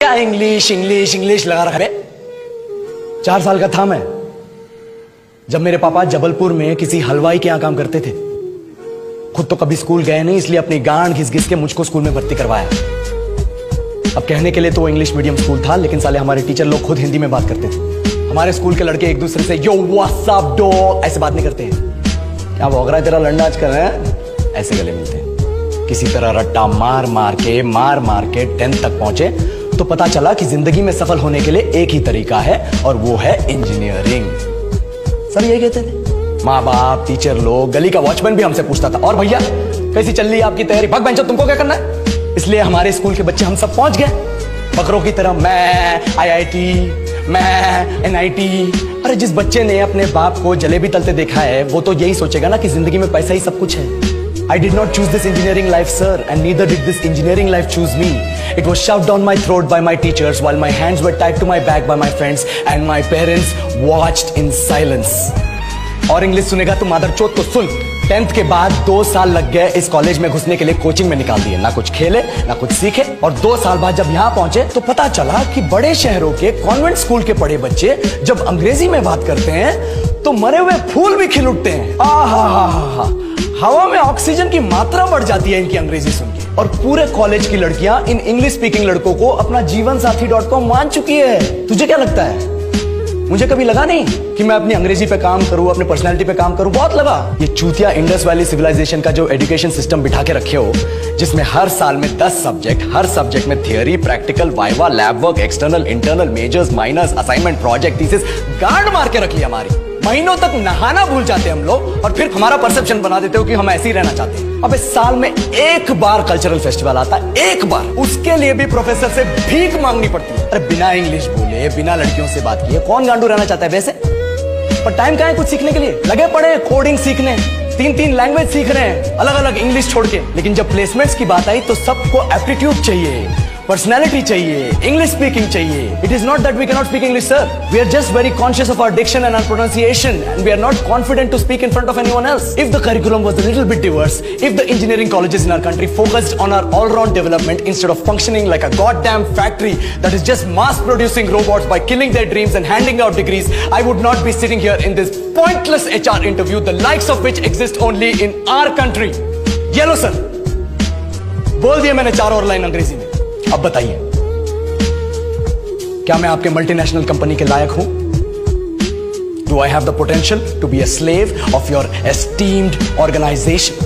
क्या English English English लगा रखा है। 4 साल का था मैं जब मेरे पापा जबलपुर में किसी हलवाई के यहां काम करते थे। खुद तो कभी स्कूल गए नहीं, इसलिए अपनी गांड घिस घिस के मुझको स्कूल में भर्ती करवाया। अब कहने के लिए तो वो इंग्लिश मीडियम स्कूल था, लेकिन साले हमारे टीचर लोग खुद हिंदी में बात करते थे। हमारे स्कूल के लड़के एक दूसरे से यो व्हाट्स अप डो ऐसे बात नहीं करते हैं। क्या भौंक रहा है तेरा लंडा आजकल है, ऐसे गले मिलते हैं। किसी तरह रट्टा मार मार के 10th तक पहुंचे तो पता चला कि जिंदगी में सफल होने के लिए एक ही तरीका है और वो है इंजीनियरिंग। सब यही कहते थे, माँ बाप, टीचर लोग, गली का वॉचमैन भी हमसे पूछता था, और भैया कैसी चल रही है आपकी तैयारी? भग बेंचो, तुमको क्या करना है? इसलिए हमारे स्कूल के बच्चे हम सब पहुंच गए बकरों की तरह। मैं IIT, मैं NIT। अरे जिस बच्चे ने अपने बाप को जलेबी तलते देखा है वो तो यही सोचेगा ना कि जिंदगी में पैसा ही सब कुछ है। I did not choose this engineering life, sir, and neither did this engineering life choose me. It was shoved down my throat by my teachers while my hands were tied to my back by my friends and my parents watched in silence. और English सुनेगा तो मादरचोद तो सुन। 10th के बाद 2 साल लग गए इस कॉलेज में घुसने के लिए, कोचिंग में निकाल दिए। ना कुछ खेले ना कुछ सीखे, और 2 साल बाद जब यहाँ पहुंचे तो पता चला कि बड़े शहरों के कॉन्वेंट स्कूल के पढ़े बच्चे जब अंग्रेजी में बात करते हैं तो मरे हुए फूल भी खिल उठते हैं। आहा, हवा में ऑक्सीजन की मात्रा बढ़ जाती है इनकी अंग्रेजी सुन के। और पूरे कॉलेज की लड़कियां इन इंग्लिश स्पीकिंग लड़कों को अपना जीवन साथी.com मान चुकी है। तुझे क्या लगता है? मुझे कभी लगा नहीं कि मैं अपनी अंग्रेजी पे काम करूं, अपनी पर्सनालिटी पे काम करूं। बहुत लगा। ये चूतिया इंडस वैली सिविलाइजेशन का जो एजुकेशन सिस्टम बिठा के रखे हो, जिसमें हर साल में 10 सब्जेक्ट, हर सब्जेक्ट में theory, practical, viva, lab work, external, internal, majors, minors, assignment, project, thesis, गांड मार के रख ली हमारी। महीनों तक नहाना भूल जाते हम लोग और फिर हमारा परसेप्शन बना देते हो कि हम ऐसे ही रहना चाहते हैं। अब इस साल में एक बार कल्चरल फेस्टिवल आता है, एक बार, उसके लिए भी प्रोफेसर से भीख मांगनी पड़ती है। अरे बिना इंग्लिश बोले, बिना लड़कियों से बात किए कौन गांडू रहना चाहता है वैसे? पर टाइम कहाँ है कुछ सीखने के लिए? लगे पड़े कोडिंग सीखने, 3 लैंग्वेज सीख रहे हैं, अलग अलग इंग्लिश छोड़ के। लेकिन जब प्लेसमेंट्स की बात आई तो सबको एप्टीट्यूड चाहिए, पर्सनैलिटी चाहिए, इंग्लिश स्पीकिंग चाहिए। It is not that we cannot speak English, sir. We are just very conscious of our diction and our pronunciation, and we are not confident to speak in front of anyone else. If the curriculum was a little bit diverse, if the engineering colleges in our country focused on our all-round development instead of functioning like a goddamn factory that is just mass-producing robots by killing their dreams and handing out degrees, I would not be sitting here in this pointless HR interview, the likes of which exist only in our country. Yellow sir, बोल दिया मैंने 4 और line अंग्रेजी में। अब बताइए, क्या मैं आपके मल्टीनेशनल कंपनी के लायक हूं? Do I have the potential to be a slave of your esteemed organization?